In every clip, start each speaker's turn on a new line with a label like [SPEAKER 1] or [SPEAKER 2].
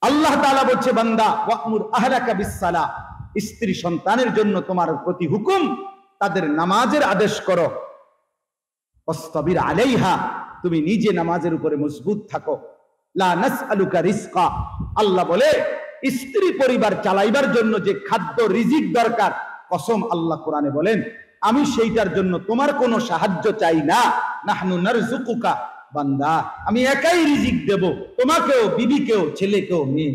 [SPEAKER 1] আল্লাহ তাআলা বলছে, বান্দা ওয়া'মুর আহলাকা বিস-সালাহ, স্ত্রী সন্তানের জন্য তোমার প্রতি হুকুম, তাদের নামাজের আদেশ করো। ওয়াসতাবির আলাইহা, তুমি নিজে নামাজের উপরে মজবুত থাকো। লা নাসআলুকা রিজকা, আল্লাহ বলে স্ত্রী পরিবার চালাইবার জন্য যে খাদ্য রিজিক দরকার, কসম আল্লাহ কোরআনে বলেন, আমি সেইটার জন্য তোমার কোনো সাহায্য চাই না। নাহনু নারযুকুকা, বান্দা আমি একাই রিজিক দেব, তোমাকেও, বিবিকেও, ছেলেকেও, মেয়ে।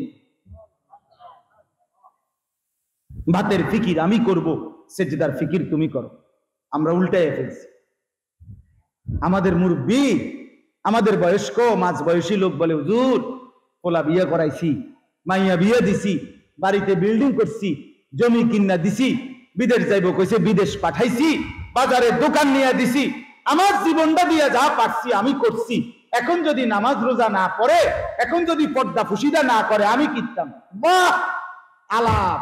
[SPEAKER 1] ভাতের ফিকির আমি করব, সেজদার ফিকির তুমি করো। আমরা উল্টায় ফেলছি। আমাদের মুরব্বী, আমাদের বয়স্ক মাঝ বয়সী লোক বলে, হুজুর পোলা বিয়ে করাইছি, মাইয়া বিয়ে দিছি, বাড়িতে বিল্ডিং করছি, জমি কিনা দিছি, বিদেশ যাইব কইছে বিদেশ পাঠাইছি, বাজারে দোকান নিয়ে দিছি, আমার জীবনটা দিয়ে যা পারছি আমি করছি। এখন যদি নামাজ রোজা না পড়ে, এখন যদি পর্দা ফুসিদা না করে, আমি কিনতাম। বাহ আলাপ!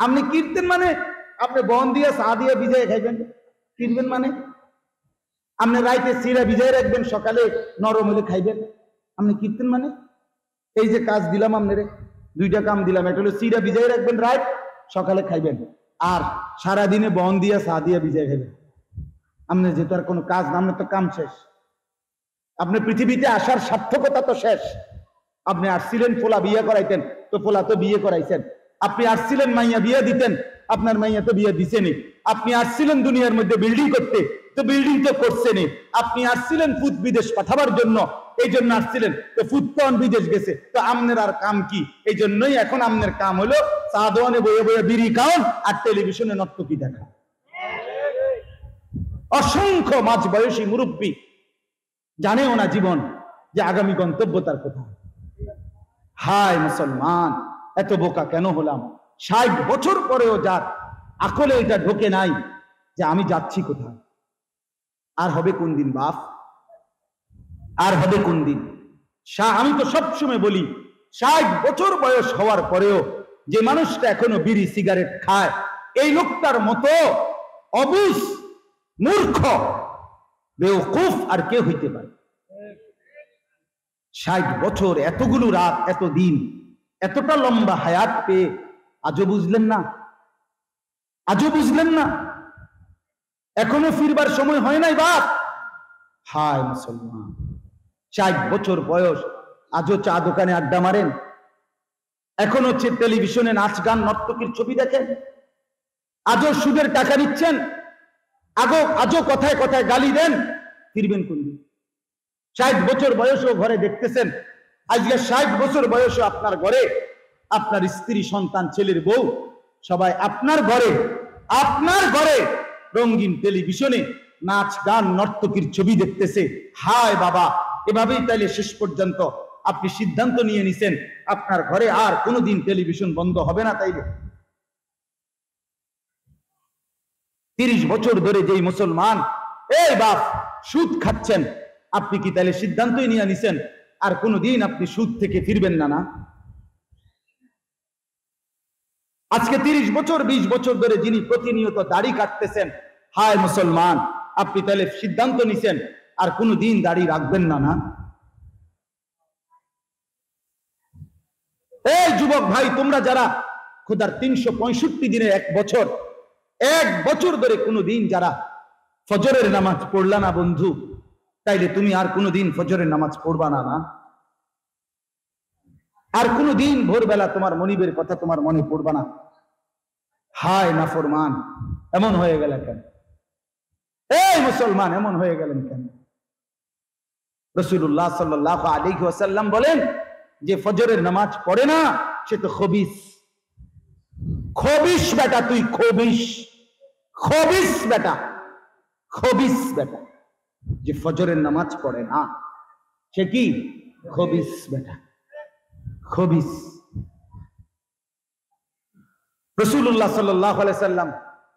[SPEAKER 1] আপনি কীর্তেন মানে আপনি বন দিয়ে চা দিয়ে ভিজাই খাইবেন, কিনবেন মানে আপনি রাইতে চিরা ভিজাই রাখবেন, সকালে নরম হলে খাইবেন। আপনি কীর্তেন মানে এই যে কাজ দিলাম আপনারে, দুইটা কাম দিলাম, একটা হলো চিরা ভিজাই রাখবেন, রাইট সকালে খাইবেন, আর সারাদিনে বন দিয়ে চা দিয়ে ভিজাই খাইবেন। আপনি যেহেতু আর কোনো কাজ না, আপনার তো কাম শেষ, আপনি পৃথিবীতে আসার সার্থকতা তো শেষ। আপনি আসছিলেন পোলা বিয়ে করাইতেন, তো পোলা তো বিয়ে করাইছেন। আপনি আসছিলেন মাইয়া বিয়ে দিতেন, আপনার মাইয়া তো বিয়ে দিছেনি। আপনি আসছিলেন দুনিয়ার মধ্যে বিল্ডিং করতে, তো বিল্ডিং তো করছেনি। আপনি আসছিলেন ফুত বিদেশ পাঠাবার জন্য, এই জন্য আসছিলেন, তো ফুত তো বিদেশ গেছে, তো আপনার আর কাম কি? এই জন্যই এখন আপনার কাম হলো চা দোয়ানে বয়ে বয়ে বিড়ি খাওয়ান আর টেলিভিশনে নর্তকী দেখা। অসংখ্য মাঝ বয়সী মুরব্বী জানেও না জীবন যে আগামী গন্তব্য তার কোথায়। হায় মুসলমান, এত বোকা কেন হলাম? 60 বছর পরেও যার আকলে এটা ঢোকে নাই যে আমি যাচ্ছি কোথায়। আর হবে কোন দিন বাপ, আর হবে কোন দিন? আমি তো সবসময় বলি, 60 বছর বয়স হওয়ার পরেও যে মানুষটা এখনো বিড়ি সিগারেট খায়, এই লোকটার মতো অবুঝ, মূর্খ, বেওকুফ আর কে হইতে পারে? 60 বছর, এতগুলো রাত, এত দিন, এতটা লম্বা হায়াত পেয়ে আজও বুঝলেন না? আজও বুঝলেন না? এখনো ফিরবার সময় হয় নাই বাপ? হায় মুসলমান, 60 বছর বয়স, আজও চা দোকানে আড্ডা মারেন, এখন হচ্ছে টেলিভিশনে নাচ গান নর্তকীর ছবি দেখেন, আজও সুদের টাকা নিচ্ছেন, আজও কথায় কথায় গালি দেন। ফিরবেন কোন দিন? 60 বছর বয়সও ঘরে দেখতেছেন, আজকে 60 বছর বয়সে আপনার ঘরে আপনার স্ত্রী, সন্তান, ছেলের বউ সবাই আপনার ঘরে রঙিন টেলিভিশনে নাচ গান নর্তকীর ছবি দেখতেছে। হায় বাবা, এভাবেই তাইলে শেষ পর্যন্ত আপনি সিদ্ধান্ত নিয়ে নিছেন আপনার ঘরে আর কোনোদিন টেলিভিশন বন্ধ হবে না। তাইলে 30 বছর ধরে যেই মুসলমান এই বাপ সুদ খাচ্ছেন, আপনি কি তাহলে সিদ্ধান্তই নিয়ে নিছেন আর কোনোদিন আপনি সুদ থেকে ফিরবেন না? না, আজকে 30 বছর 20 বছর ধরে যিনি প্রতিনিয়ত দাড়ি কাটতেছেন, হায় মুসলমান, আপনি তাহলে সিদ্ধান্ত নিছেন আর কোনোদিন দাড়ি রাখবেন না? না, এই যুবক ভাই, তোমরা যারা খোদার 365 দিনে এক বছর ধরে কোনোদিন যারা ফজরের নামাজ পড়লা না বন্ধু, তাইলে তুমি আর কোনোদিন ফজরের নামাজ পড়বা না? না, আর কোনোদিন ভোরবেলা তোমার মনিবের কথা তোমার মনে পড়বা না? হায় নাফরমান, এমন হয়ে গেল কেন? এই মুসলমান, এমন হয়ে গেলেন কেন? রাসূলুল্লাহ সাল্লাল্লাহু আলাইহি ওয়াসাল্লাম বলেন, যে ফজরের নামাজ পড়ে না সে তো খবিস। খবিস বেটা, তুই খবিস, খবিস বেটা, খবিস বেটা। যে ফজরের নামাজ পড়ে না সে কি? খবিস বেটা, খবিস। রাসূলুল্লাহ সাল্লাল্লাহু আলাইহি সাল্লাম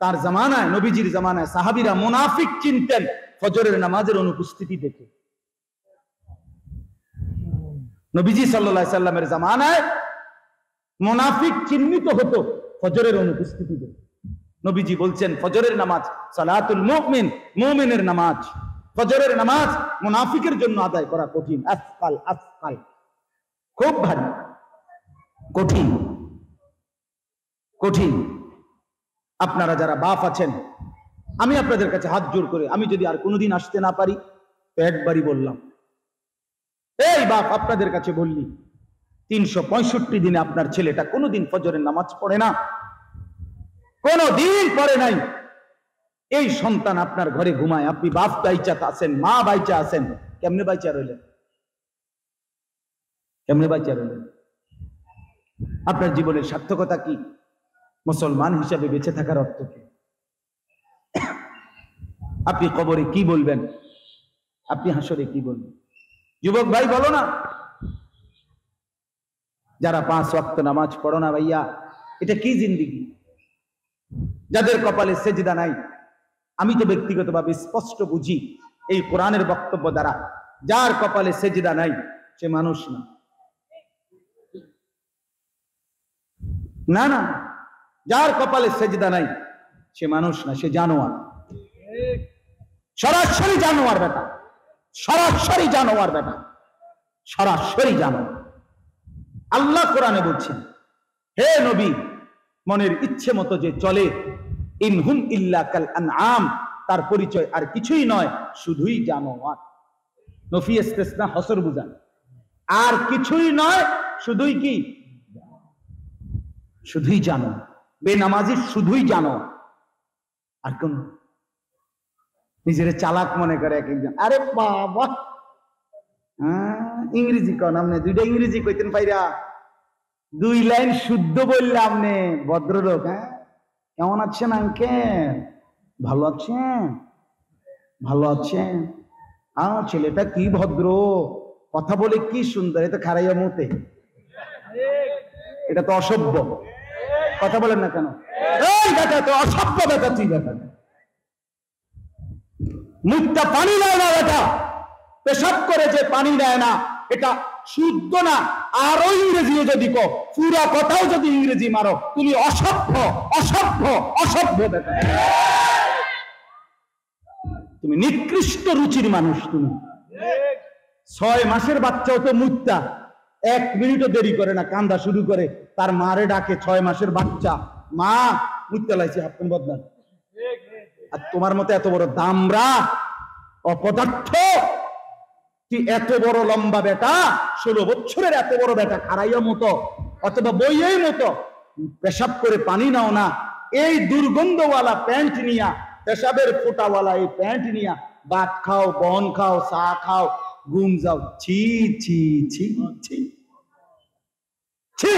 [SPEAKER 1] তার জামানায়, নবীজির জামানায় সাহাবীরা মুনাফিক চিনতেন ফজরের নামাজের অনুপস্থিতি দেখে। নবীজি সাল্লাল্লাহু আলাইহি সাল্লামের জামানায় মুনাফিক চিহ্নিত হতো ফজরের অনুপস্থিতি দেখে। নবীজি বলছেন, ফজরের নামাজ সালাতুল মুমিন, মুমিনের নামাজ। ফজরের নামাজ মুনাফিকের জন্য আদায় করা কঠিন, আসকাল, আসকাল, খুব ভারী। কঠিন কঠিন। আপনারা যারা বাপ আছেন, আমি আপনাদের কাছে হাত জোর করে, আমি যদি আর কোনোদিন আসতে না পারি তো একবারই বললাম, এই বাপ আপনাদের কাছে বললি, 365 দিনে আপনার ছেলেটা কোনোদিন ফজরের নামাজ পড়ে না, কোনোদিন পড়ে নাই, এই সন্তান আপনার ঘরে ঘুমায়, আপনি বাপ বাইচা আছেন, মা বাইচা আছেন, কেমনে বাইচা রইলেন? কেমনে বাইচা রইলেন? আপনার জীবনের সার্থকতা কি? মুসলমান হিসাবে বেঁচে থাকার অর্থ কি? আপনি কবরে কি বলবেন? আপনি হাসরে কি বলবেন? যুবক ভাই বলো না, যারা 5 ওয়াক্ত নামাজ পড়ো না ভাইয়া, এটা কি জিন্দেগি? যাদের কপালে সেজদা নাই, আমি তো ব্যক্তিগতভাবে স্পষ্ট বুঝি এই কোরআনের বক্তব্য দ্বারা, যার কপালে সেজদা নাই সে মানুষ না। না না, যার কপালে সেজদা নাই সে মানুষ না, সে জানোয়ার, সরাসরি জানোয়ার বেটা, সরাসরি জানোয়ার বেটা, সরাসরি জানোয়ার। আল্লাহ কোরআনে বলছেন, হে নবী, মনের ইচ্ছে মতো যে চলে, ইনহুম ইল্লা কাল আনআম, তার পরিচয় আর কিছুই নয়, শুধুই জানোয়ার। নফি ইস্তেসনা হসর বুঝান, আর কিছুই নয়, শুধুই কি? শুধুই জানোয়ার। বেনামাজি শুধুই জানোয়ার, আর কোন? নিজের চালাক মনে করে এক একজন, আরে বাবা ইংরেজি কন, আপনি 2টা ইংরেজি কইতেন পাইরা, 2 লাইন শুদ্ধ বললে আপনি ভদ্রলোক। হ্যাঁ, কেমন আছেন আঙ্কেল? ভালো আছেন? ভালো আছেন? ছেলেটা কি ভদ্র, কথা বলে কি সুন্দর, এটা খারাইয়া মতে, এটা তো অসভ্য। কথা বলেন না কেন? এই বেটা তো অসভ্য বেটা, তুই বেটা মুখটা পানি নেয় না, বেটা পেশাব করে যে পানি দেয় না, এটা শুদ্ধ না। আরো ইংরেজিও যদি কো, পুরা কথাও যদি ইংরেজি মারো, তুমি অসভ্য, অসভ্য, অসভ্য বেটা, তুমি নিকৃষ্ট রুচির মানুষ। তুমি 6 মাসের বাচ্চাও তো মুত্তা 1 মিনিটও দেরি করে না, কান্দা শুরু করে, তার মারে ডাকে 6 মাসের বাচ্চা, মা মুত্তা লাইছে, আপনি বদলান। আর তোমার মতো এত বড় দামরা অপদার্থ, কি এত বড় লম্বা বেটা, 16 বছরের এত বড় বেটা, খারাইয়া মতো অথবা বইয়ের মতো পেশাব করে পানি নাও না, এই দুর্গন্ধওয়ালা প্যান্ট নিয়া, পেশাবের ফোটাওয়ালা এই প্যান্ট নিয়া ভাত খাও, বন খাও, চা খাও, ঘুম যাও। ছি ছি ছি ছি ছি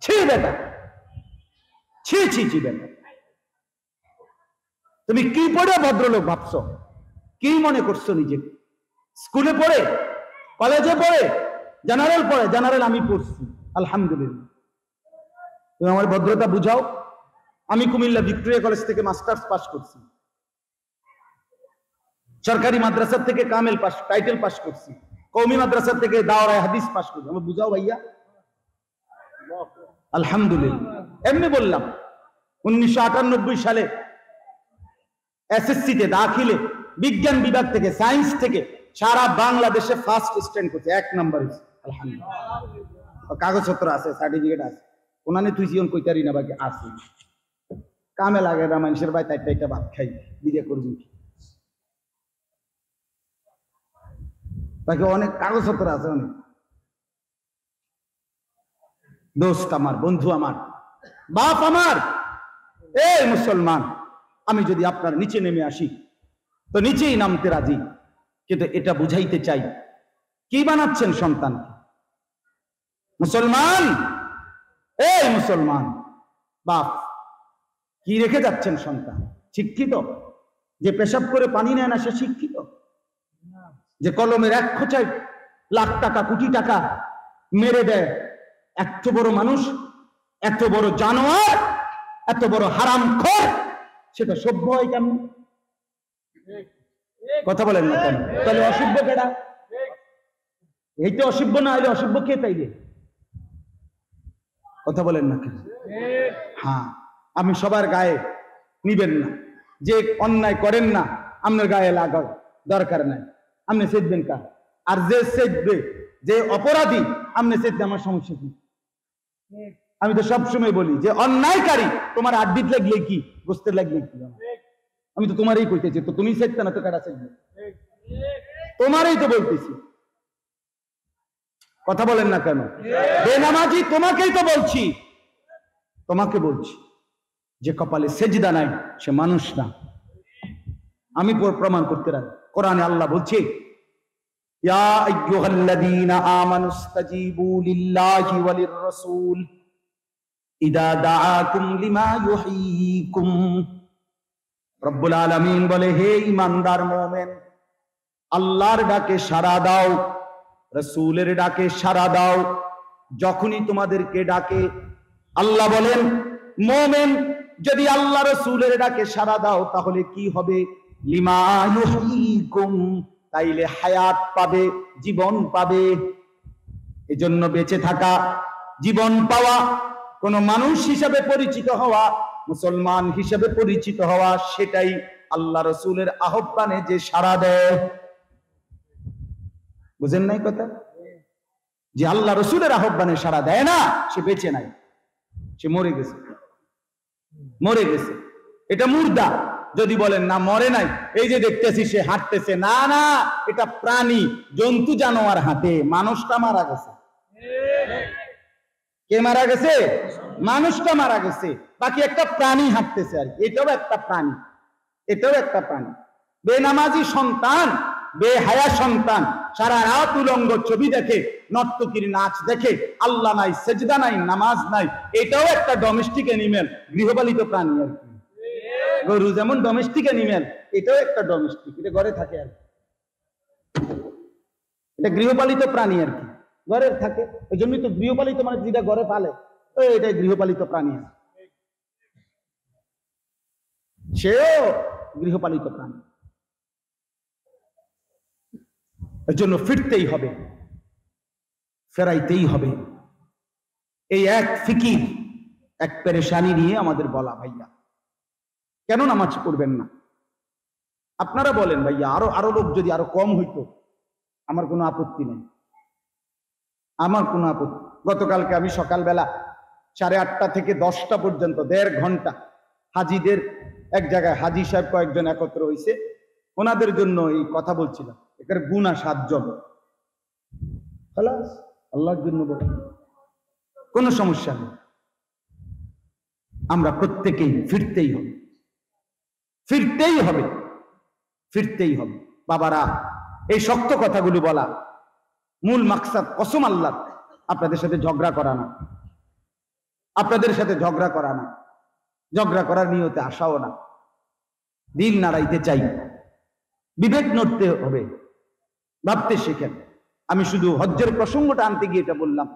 [SPEAKER 1] ছি বেটা, ছি ছি ছি বেটা। তুমি কি পড়ে ভদ্রলোক ভাবছো? কি মনে করছো নিজেকে? স্কুলে পড়ে, কলেজে পড়ে, জেনারেল পড়ে? জেনারেল আমি পড়ছি, আলহামদুলিল্লাহ। তুমি আমার ভদ্রতা বুঝাও। আমি কুমিল্লা ভিক্টোরিয়া কলেজ থেকে মাস্টার্স পাস করছি, সরকারি মাদ্রাসা থেকে কামেল পাস, টাইটেল পাস করছি, কওমি মাদ্রাসা থেকে দাওরায়ে হাদিস পাস করছি। আমি বুঝাও ভাইয়া, আলহামদুলিল্লাহ। এমনি বললাম, 1998 সালে এসএসসি তে দাখিলে বিজ্ঞান বিভাগ থেকে, সায়েন্স থেকে সারা বাংলাদেশে ফার্স্ট স্ট্যান্ড করছে, 1 নাম্বার হয়েছে, আলহামদুলিল্লাহ। কাগজপত্র আছে, সার্টিফিকেট আছে, ওনানে তুই জীবন কইতারি না, বাকি আছে। কামে লাগে না, মানুষের ভাই তাইটা ভাত খাই, বিয়ে করবি, বাকি অনেক কাগজপত্র আছে, অনেক। দোস্ত আমার, বন্ধু আমার, বাপ আমার, এই মুসলমান, আমি যদি আপনার নিচে নেমে আসি তো নিচেই নামতে রাজি, কিন্তু এটা বুঝাইতে চাই, কি বানাচ্ছেন সন্তান? মুসলমান, এই মুসলমান বাপ, কি রেখে যাচ্ছেন সন্তান? শিক্ষিত? যে পেশাব করে পানি নেয় না সে শিক্ষিত? যে কলমের 1 খোঁচায় লাখ টাকা, কোটি টাকা মেরে দেয়, এত বড় মানুষ, এত বড় জানোয়ার, এত বড় হারামখোর, সেটা সভ্য হয় কেমন? কথা বলেন না কেন? তাহলে অসভ্য কেডা? এই তো অসভ্য, না হলে অসভ্য কে তাইলে? কথা বলেন না কেন? হ্যাঁ, আমি সবার গায়ে নিবেন না, যে অন্যায় করেন না আপনার গায়ে লাগাও, দরকার নাই, আপনি সেদবেন কার? আর যে সেদবে, যে অপরাধী, আপনি সেদবে, আমার সমস্যা কি? আমি তো সবসময় বলি যে অন্যায়কারী তোমার আড্ডিত লাগলে কি, গোস্তের লাগলে কি, আমি তো তোমারই কইতেছি, তো তুমি চাইতে না তো কাটা চাইবে, তোমারই তো বলতেছি। কথা বলেন না কেন? বেনামাজি তোমাকেই তো বলছি, তোমাকে বলছি যে কপালে সেজদা নাই সে মানুষ না। আমি প্রমাণ করতে রাখি, কোরআনে আল্লাহ বলছে ইয়া আইয়ুহাল্লাযীনা আমানুস্তাজীবু লিল্লাহি ওয়া লির-রাসূল ইদা দাআকুম লিমা ইউহয়িকুম। রব্বুল আলামিন বলে, হে ঈমানদার মুমিন, আল্লাহর ডাকে সাড়া দাও, রাসূলের ডাকে সাড়া দাও। যখনই তোমাদেরকে ডাকে, আল্লাহ বলেন মুমিন যদি আল্লাহ রাসূলের ডাকে সাড়া দাও তাহলে কি হবে? লিমা ইউহয়িকুম, তাইলে হায়াত পাবে, জীবন পাবে। এজন্য বেঁচে থাকা, জীবন পাওয়া, কোন মানুষ হিসাবে পরিচিত হওয়া, মুসলমান হিসাবে পরিচিত হওয়া, সেটাই আল্লাহ রাসূলের আহ্বানে যে সাড়া দেয়। বুঝেন নাই কথা? যে আল্লাহ রাসূলের আহ্বানে সাড়া দেয় না, সে বেঁচে নাই, সে মরে গেছে, মরে গেছে। এটা মুর্দা। যদি বলেন না মরে নাই, এই যে দেখতেছি সে হাঁটতেছে, না না, এটা প্রাণী, জন্তু জানোয়ার হাঁটে, মানুষটা মারা গেছে। কে মারা গেছে? মানুষটা মারা গেছে, বাকি একটা প্রাণী হাঁটতেছে আর কি। এটাও একটা প্রাণী, এটাও একটা প্রাণী। বেনামাজি সন্তান, বেহায়া সন্তান সারা রাত উলঙ্গ ছবি দেখে, নর্তকীর নাচ দেখে, আল্লাহ নাই, সেজদা নাই, নামাজ নাই, এটাও একটা ডোমেস্টিক অ্যানিমেল, গৃহপালিত প্রাণী আর কি। গরু যেমন ডোমেস্টিক অ্যানিমেল, এটাও একটা ডোমেস্টিক, এটা ঘরে থাকে আর কি, এটা গৃহপালিত প্রাণী আর কি, ঘরে থাকে। ওই জন্যই তো গৃহপালিত মানে যেটা ঘরে পালে, এটা গৃহপালিত প্রাণী আছে, সেও গৃহপালিত প্রাণী। এর জন্য ফিরতেই হবে, ফেরাইতেই হবে। এই এক ফিকির, এক পেরেশানি নিয়ে আমাদের বলা, ভাইয়া কেন নামাজ পড়বেন না? আপনারা বলেন ভাইয়া, আরো লোক যদি আরো কম হইতো, আমার কোনো আপত্তি নেই, আমার কোনো আপত্তি। গতকালকে আমি সকালবেলা 8:30 থেকে 10টা পর্যন্ত 1.5 ঘন্টা হাজিদের এক জায়গায়, হাজি সাহেব কয়েকজন একত্র হয়েছে, ওনাদের জন্য এই কথা বলছিলাম। এখানে গুণা 7 জন, আল্লাহর জন্য বল, কোনো সমস্যা নেই। আমরা প্রত্যেকেই ফিরতেই হবে, ফিরতেই হবে, ফিরতেই হবে। বাবারা, এই শক্ত কথাগুলো বলা মূল মাকসাদ, কসম আল্লাহ, আপনাদের সাথে ঝগড়া করা না, আপনাদের সাথে ঝগড়া করা না, ঝগড়া করার নিয়তে আসাও না। দিল নাড়াইতে চাই, বিবেক নড়তে হবে, ভাবতে শেখেন। আমি শুধু হজ্জের প্রসঙ্গটা আনতে গিয়ে এটা বললাম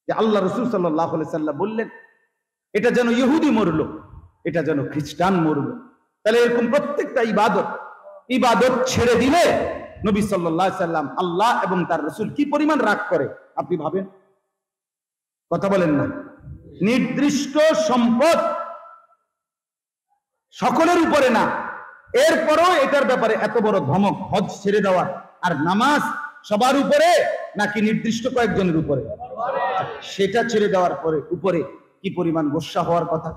[SPEAKER 1] যে আল্লাহ রাসূল সাল্লাল্লাহু আলাইহি সাল্লাম বললেন, এটা যেন ইহুদি মরলো, এটা যেন খ্রিস্টান মরলো। তাহলে এরকম প্রত্যেকটা ইবাদত ছেড়ে দিলে নবী সাল্লাল্লাহু আলাইহি সাল্লাম, আল্লাহ এবং তার রাসূল কি পরিমাণ রাগ করে আপনি ভাবেন। কথা বলেন না? নির্দিষ্ট সম্পদ সকলের উপরে না, এরপরও এটার ব্যাপারে এত বড় ধমক, হজ ছেড়ে দেওয়ার। আর নামাজ সবার উপরে নাকি নির্দিষ্ট কয়েকজনের উপরে? সেটা ছেড়ে দেওয়ার উপরে কি পরিমাণ গোসা হওয়ার কথা।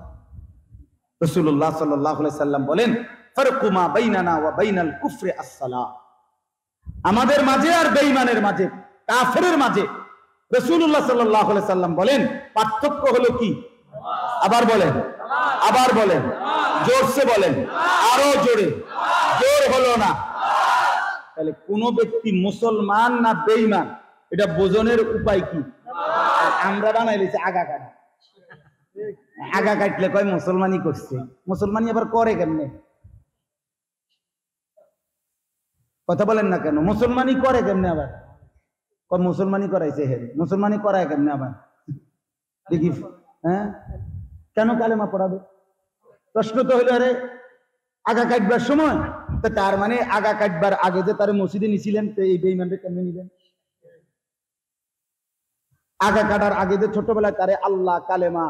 [SPEAKER 1] রাসূলুল্লাহ সাল্লাল্লাহু আলাইহি সাল্লাম বলেন, ফারকু মা বাইনানা ওয়া বাইনাল কুফরি আস-সালাহ। আমাদের মাঝে আর বেঈমানের মাঝে, কাফেরের মাঝে রাসূলুল্লাহ সাল্লাল্লাহু আলাইহি সাল্লাম বলেন পার্থক্য হলো কি? আবার বলেন, আবার বলেন, জোরসে বলেন, আরো জোরে, জোর হলো না। তাহলে কোন ব্যক্তি মুসলমান না বেঈমান, এটা বোঝনের উপায় কি? আমরা বানাই লিছি আগা কাটা, আগা কাটলে কয় মুসলমানই করছে। মুসলমানই আবার করে কেমনে? কথা বলেন না কেন? মুসলমানই করে কেমনে? আবার মুসলমানই করাইছে, হে মুসলমানই করায় কেমনে? আবার দেখি, হ্যাঁ, কেন কালেমা পড়াবে? প্রশ্ন তো হইল, আরে আগা কাটবার সময়, তো তার মানে আগা কাটবার আগে যে তার মসজিদে নিছিলেন, তো এই বেঈমানকে কেমনে নিলেন? আগা কাটার আগে যে ছোটবেলায় তারে আল্লাহ, কালেমা,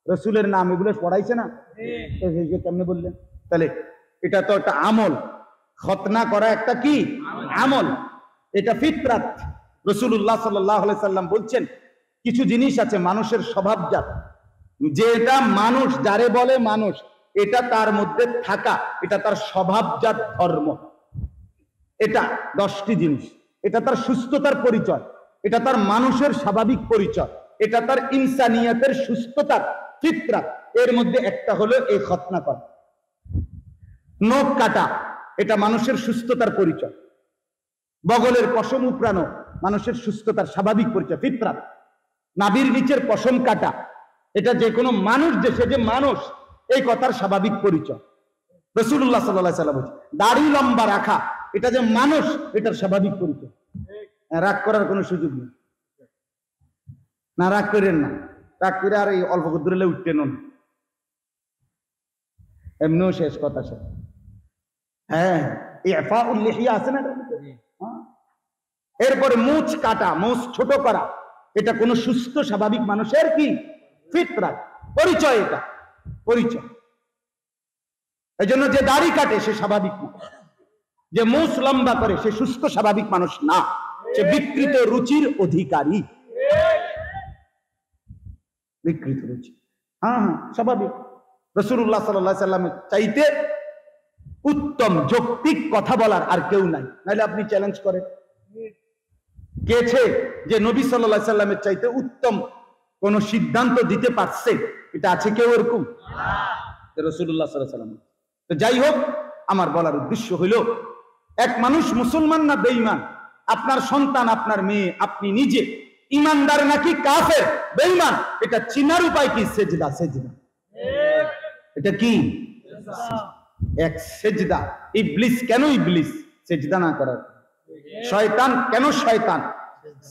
[SPEAKER 1] রসুলের নাম এগুলো পড়াইছে না, কেমনে বললেন? তাহলে এটা তো একটা আমল, খতনা করা একটা কি আমল, এটা ফিতরাত। রাসূলুল্লাহ সাল্লাল্লাহু আলাইহি সাল্লাম বলছেন, কিছু জিনিস আছে মানুষের স্বভাবজাত, যেটা মানুষ যারে বলে মানুষ, এটা তার মধ্যে থাকা, এটা তার স্বভাবজাত ধর্ম। এটা 10টি জিনিস। এটা তার সুস্থতার পরিচয়, এটা তার মানুষের স্বাভাবিক পরিচয়, এটা তার ইনসানিয়াতের সুস্থতার ফিতরাত। এর মধ্যে একটা হলো এই খতনা করা, নখ কাটা, এটা মানুষের সুস্থতার পরিচয়। বগলের পশম উপড়ানো মানুষের সুস্থতার স্বাভাবিক পরিচয়, ফিতরাত। নাভির নিচের পশম কাটা, এটা যে কোনো মানুষ, যে সে যে মানুষ, এই কথার স্বাভাবিক পরিচয়। রাসূলুল্লাহ সাল্লাল্লাহু আলাইহি ওয়াসাল্লাম বলেছেন দাড়ি লম্বা রাখা, এটা যে মানুষ, এটার স্বাভাবিক পরিচয়। রাগ করার কোনো সুযোগ নেই, না রাগ করেন না, রাগ করে আর এই অল্প দূরে উঠতেন না, এমনিও শেষ কথা শেষ। হ্যাঁ, ইফাউল লিহিয়া আছে না। এরপরে মুছ কাটা, মুছ ছোট করা, এটা কোন সুস্থ স্বাভাবিক মানুষের কি ফিতরাত, পরিচয়, এটা পরিচয়। এই জন্য যে দাড়ি কাটে সে স্বাভাবিক না, যে মুছ লম্বা করে সে সুস্থ স্বাভাবিক মানুষ না, সে বিকৃত রুচির অধিকারী। বিকৃত রুচি, হ্যাঁ স্বাভাবিক। রাসূলুল্লাহ সাল্লাল্লাহু আলাইহি ওয়াসাল্লামের চাইতে উত্তম যৌক্তিক কথা বলার আর কেউ নাই। নাহলে আপনি চ্যালেঞ্জ করেন, কেছে যে নবী সাল্লাল্লাহু আলাইহি ওয়াসাল্লামের চাইতে উত্তম কোন সিদ্ধান্ত দিতে পারছে? এটা আছে কেউ এরকম? রাসূলুল্লাহ সাল্লাল্লাহু আলাইহি ওয়াসাল্লাম। তো যাই হোক, আমার বলার উদ্দেশ্য হইল, এক মানুষ মুসলমান না বেঈমান, আপনার সন্তান, আপনার মেয়ে, আপনি নিজে ইমানদার নাকি কাফের, বেঈমান, এটা চিনার উপায় কি? সেজদা। সেজদা এটা কি? এক সেজদা। ইবলিস কেন ইবলিস? সেজদা না করার। শয়তান কেন শয়তান?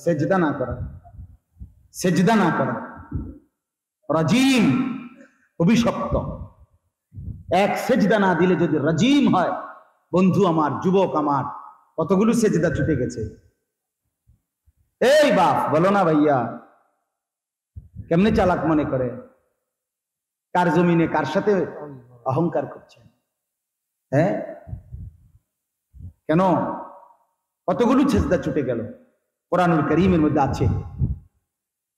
[SPEAKER 1] সেজদা না করা, সেজদা না করা। রাজিম, অভিশপ্ত। এক সেজদা না দিলে যদি রাজিম হয়, বন্ধু আমার, যুবক আমার, কতগুলো সেজদা ছুটে গেছে। এই বাপ বলো না ভাইয়া, কেমনে চালাক মনে করে, কার জমিনে কার সাথে অহংকার করছে। হ্যাঁ, কেন? কতগুলো সেজদা ছুটে গেল। কোরআনুল কারীমের মধ্যে আছে,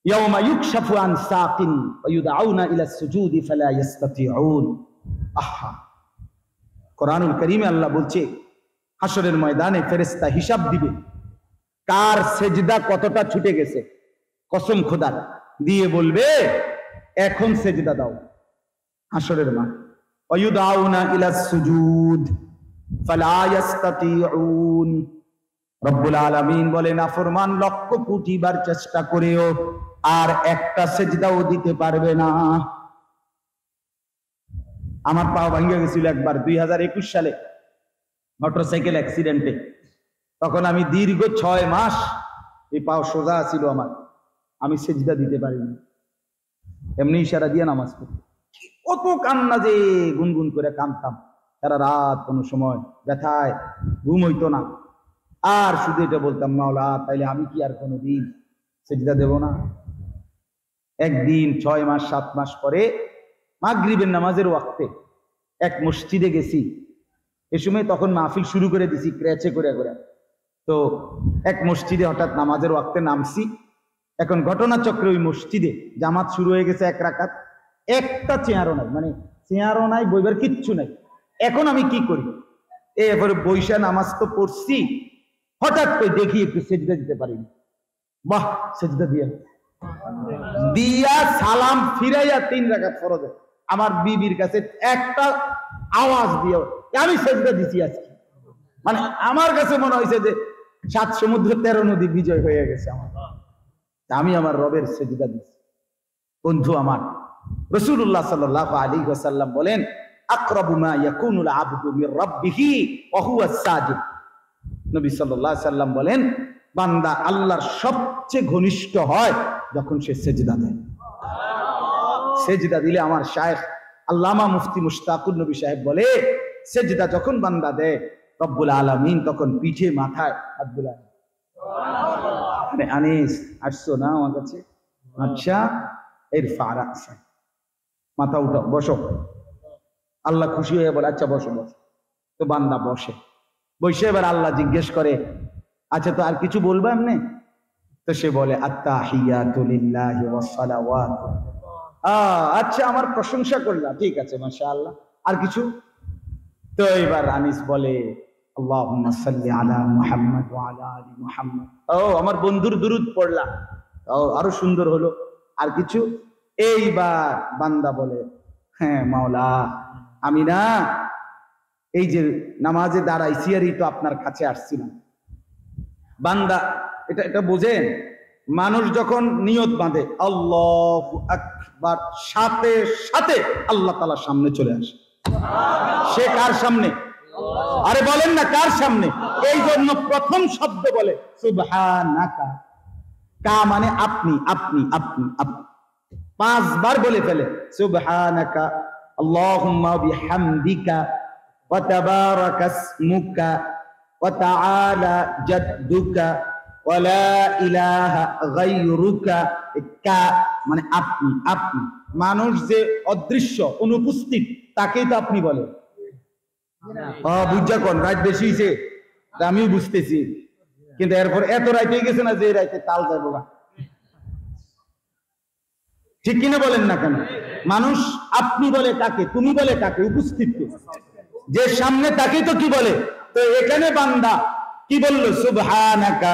[SPEAKER 1] ইয়াউমা ইউকশাফু আন সাকিন ওয়া ইউদআউনা ইলা সুজুদি ফালা ইস্তাতিউন। আহা, কোরআনুল কারীমে আল্লাহ বলছে, হাসরের ময়দানে ফেরেশতা হিসাব দিবে কার সেজদা কতটা ছুটে গেছে। কসম খোদার দিয়ে বলবে, এখন সেজদা দাও। হাসরের মাঠ, ওয়া ইউদআউনা ইলা সুজুদ ফালা ইস্তাতিউন। রব্বুল আলামিন বলেন, নাফরমান লক্ষ কোটি বার চেষ্টা করেও আর একটা সেজদাও দিতে পারবে না। আমার পা ভাঙে গেছিল একবার 2021 সালে মোটরসাইকেল অ্যাক্সিডেন্টে। তখন আমি দীর্ঘ 6 মাস এই পা সোজা ছিল আমার, আমি সেজদা দিতে পারিনি। এমনি ইশারা দিয়ে নামাজ পড়ি। কত কান্না যে গুনগুন করে কাঁদতাম সারা রাত, কোনো সময় ব্যথায় ঘুম হইতো না। আর শুধু এটা বলতাম, মাওলা তাইলে আমি কি আর কোনোদিন সেজদা দেব না? একদিন 6 মাস 7 মাস পরে মাগরিবের নামাজের ওয়াক্তে এক মসজিদে গেছি। এ সময় তখন মাহফিল শুরু করে দিছি ক্রেচে করে করে। তো এক মসজিদে হঠাৎ নামাজের ওয়াক্তে নামছি। এখন ঘটনাচক্রে ওই মসজিদে জামাত শুরু হয়ে গেছে 1 রাকাত, একটা চেয়ারও নাই, মানে চেয়ারও নাই, বইবার কিচ্ছু নাই। এখন আমি কি করি? এরপরে বৈশা নামাজ তো পড়ছি, হঠাৎ করে দেখি একটু সেজদা দিতে পারিনি। বাহ, সেজদা দিয়া সালাম ফিরাইয়া 3 রাকাত ফরজ আমার বিবির কাছে একটা আওয়াজ দিও, আমি সেজদা দিছি আজকে। মানে আমার কাছে মনে হয়েছে যে 7 সমুদ্র 13 নদী বিজয় হয়ে গেছে আমার। আমি আমার রবের সেজদা দিছি। বন্ধু আমার, রাসূলুল্লাহ সাল্লাল্লাহু আলাইহি ওয়াসাল্লাম বলেন, আকরাবু মা ইয়াকুনুল আবদু মির রাব্বিহি ওয়া হুয়া সাজিদ। নবী সাল্লাল্লাহু আলাইহি ওয়াসাল্লাম বলেন, বান্দা আল্লাহর সবচেয়ে ঘনিষ্ঠ হয় যখন সে সেজদা দেয়। সেজদা দিলে আমার শায়েখ আল্লামা মুফতি মুশতাকুর নবী সাহেব বলে, সেজদা যখন বান্দা দেয়, রব্বুল আলামিন তখন পিঠে মাথায় হাত বুলায়। আরে আনিস, আসছো না আমার কাছে? আচ্ছা, ইরফা রাসা, মাথা উঠাও, বসো। আল্লাহ খুশি হয়ে বলে, আচ্ছা বসো বসো। তো বান্দা বসে। বসে এবার আল্লাহ জিজ্ঞেস করে, আচ্ছা তো আর কিছু বলবো? এমনি তো সে বলে আত্তাহিয়াতু লিল্লাহি ওয়াস সালাওয়াত। আচ্ছা, আমার প্রশংসা করলা, ঠিক আছে, মাশাআল্লাহ, আর কিছু? তো এবার আনিস বলে আল্লাহুম্মা সাল্লি আলা মুহাম্মদ ওয়া আলা আলি মুহাম্মদ। ও, আমার বন্ধুর দুরূদ পড়লা, ও আরো সুন্দর হলো, আর কিছু? এইবার বান্দা বলে, হ্যাঁ মাওলা, আমি না এই যে নামাজে দাঁড়াইছি আর তো আপনার কাছে আসছিলাম। বান্দা এটা বোঝেন, মানুষ যখন নিয়ত বাঁধে আল্লাহু আকবার, সাথে সাথে আল্লাহ তাআলার সামনে চলে আসে। সে কার সামনে? আরে বলেন না, কার সামনে? এই জন্য প্রথম শব্দ বলে সুবহানাকা। কা মানে আপনি, আপনি, আপনি, আপনি। 5 বার বলে ফেলে সুবহানাকা আল্লাহুম্মা বিহামদিকা ওয়া তাবারাকা ইসমুকা ওয়া তাআলা জাদ্দুকা ওয়া লা ইলাহা গায়রুকা। কা মানে আপনি, আপনি। মানুষ যে অদৃশ্য, অনুপস্থিত, তাকেই তো আপনি বলে। বুঝা কোন রাত বেশি হয়েছে, আমিও বুঝতেছি, কিন্তু এরপর এত রাত হয়ে গেছে না যে রাতে তাল যাবো না, ঠিক কিনা বলেন না কেন? মানুষ আপনি বলে কাকে? তুমি বলে কাকে? উপস্থিতকে, যে সামনে তাকেই তো কি বলে। তো এখানে বান্দা কি বললো? সুবহানাকা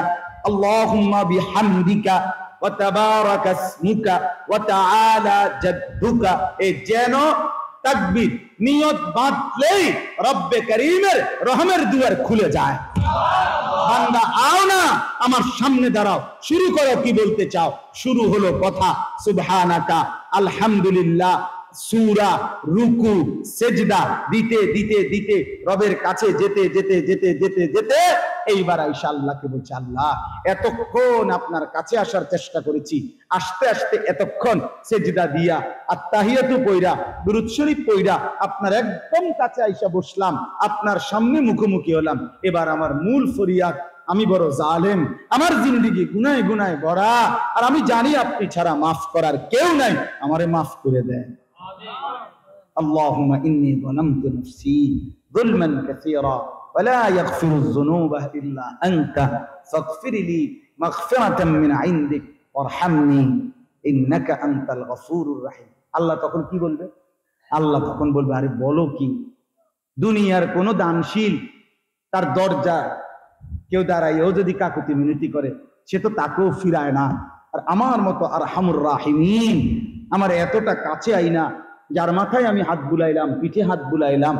[SPEAKER 1] আল্লাহুম্মা বিহামদিকা ওয়া তাবারাকা ইসমুকা ওয়া তাআলা জাদ্দুকা। এই যেন তাকবীর নিয়ত বাঁধলেই রব্বে করিমের রহমের দুয়ার খুলে যায়। বান্দা আও না, আমার সামনে দাঁড়াও, শুরু করো, কি বলতে চাও? শুরু হলো কথা সুবহানাকা, আলহামদুলিল্লাহ, সূরা, রুকু, সেজদা দিতে দিতে দিতে রবের কাছে যেতে যেতে যেতে যেতে যেতে এইবার আয়েশা আল্লাহকে বলছে, আল্লাহ এতক্ষণ আপনার কাছে আসার চেষ্টা করেছি, আসতে আসতে এতক্ষণ সেজদা দিয়া আত্তাহিয়াতু পয়রা দুরূদ শরীফ পয়রা আপনার একদম কাছে আইসা বসলাম, আপনার সামনে মুখোমুখি হলাম। এবার আমার মূল ফরিয়াদ, আমি বড় জালেম, আমার জিন্দেগি গুনাহে গুনাহে ভরা, আর আমি জানি আপনি ছাড়া মাফ করার কেউ নাই, আমারে মাফ করে দেন। আল্লাহুম্মা ইন্নী যালামতু নাফসি যুলমান কাসীরা ওয়া লা ইয়াগফিরুয যুনুবা ইল্লা আনতা ফাগফিরলি মাগফিরাতাম মিন ইনদিক ওয়ারহামনি ইন্নাকা আনতাল গফুরুর রহিম। আল্লাহ তখন কি বলবে? আল্লাহ তখন বলবে, আরে বলো কি, দুনিয়ার কোন দানশীল তার দরজা কেউ দাঁড়াইও যদি কাকুতি মিনতি করে, সে তো তাকেও ফিরায় না। আর আমার মতো আরহামুর রাহিমিন আমার এতটা কাছে আইনা, যার মাথায় আমি হাত বুলাইলাম, পিঠে হাত বুলাইলাম,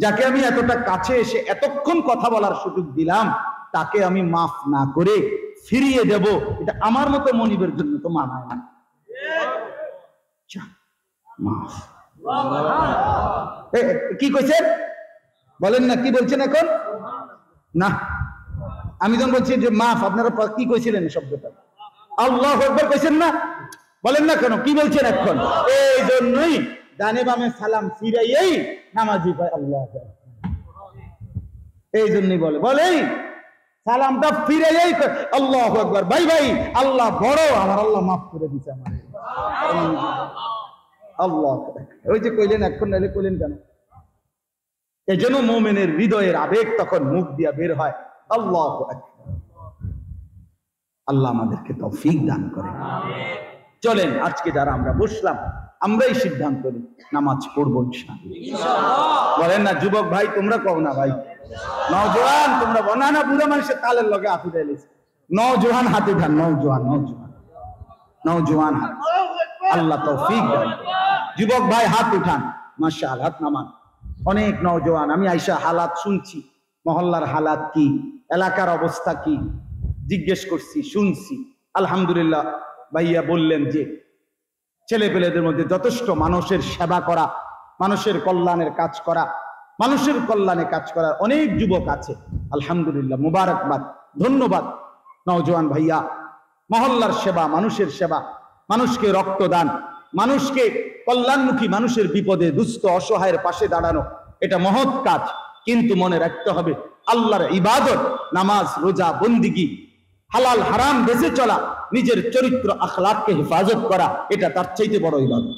[SPEAKER 1] যাকে আমি এতটা কাছে এসে এতক্ষণ কথা বলার সুযোগ দিলাম, তাকে আমি মাফ না করে ফিরিয়ে দেব, এটা আমার মতো মনিবের জন্য তো মানায় না। মাফ কি কইছেন? বলেন না, কি বলছেন এখন? না, আমি যখন বলছি যে মাফ, আপনারা কি কইছিলেন শব্দটা? আল্লাহু আকবার কইছেন না? বলেন না কেন? কি বলছেন এখন? এই জন্যই ডানে বামে সালাম ফিরাইয়েই নামাজি ভাই আল্লাহু আকবার, এই জন্যই বলে সালামটা ফিরাইয়েই আল্লাহু আকবার। ভাই ভাই, আল্লাহ বড়, আমার আল্লাহ মাফ করে দিছে আমার আল্লাহ। ওই যে কইলেন এখন, নাইলে কইলেন কেন? এই জন্য মুমিনের হৃদয়ের আবেগ তখন মুখ দিয়া বের হয় আল্লাহু আকবার। আল্লাহ আমাদেরকে তৌফিক দান করে। চলেন আজকে যারা আমরা বসলাম, আমরাই সিদ্ধান্ত নিই নামাজ পড়বো ইনশাআল্লাহ। বলেন না যুবক ভাই, তোমরা কও না ভাই, নওজোয়ান তোমরা বনা না, বুড়া মানুষের তালের লগে হাত উঠাইলেছে, নওজোয়ান হাতে উঠান, নওজোয়ান নওজোয়ান নওজোয়ান হাত, আল্লাহ তৌফিক দান। যুবক ভাই হাত উঠান, মাশাআল্লাহ, হাত নামান। অনেক নওজোয়ান, আমি আইসা হালাত শুনছি, মহল্লার হালাত কি, এলাকার অবস্থা কি জিজ্ঞেস করছি, শুনছি। আলহামদুলিল্লাহ, ভাইয়া বললেন যে ছেলে পেলেদের মধ্যে যথেষ্ট মানুষের সেবা করা, মানুষের কল্যাণের কাজ করা, মানুষের কল্যাণে কাজ করার অনেক যুবক আছে। আলহামদুলিল্লাহ, মুবারকবাদ, ধন্যবাদ নওজোয়ান ভাইয়া। মহল্লার সেবা, মানুষের সেবা, মানুষকে রক্তদান, মানুষকে কল্যাণমুখী, মানুষের বিপদে দুস্থ অসহায়ের পাশে দাঁড়ানো, এটা মহৎ কাজ। কিন্তু মনে রাখতে হবে, আল্লাহর ইবাদত, নামাজ, রোজা, বন্দিগি, হালাল হারাম বেঁচে চলা, নিজের চরিত্র আখলাককে হেফাজত করা, এটা তার চাইতে বড় ইবাদত।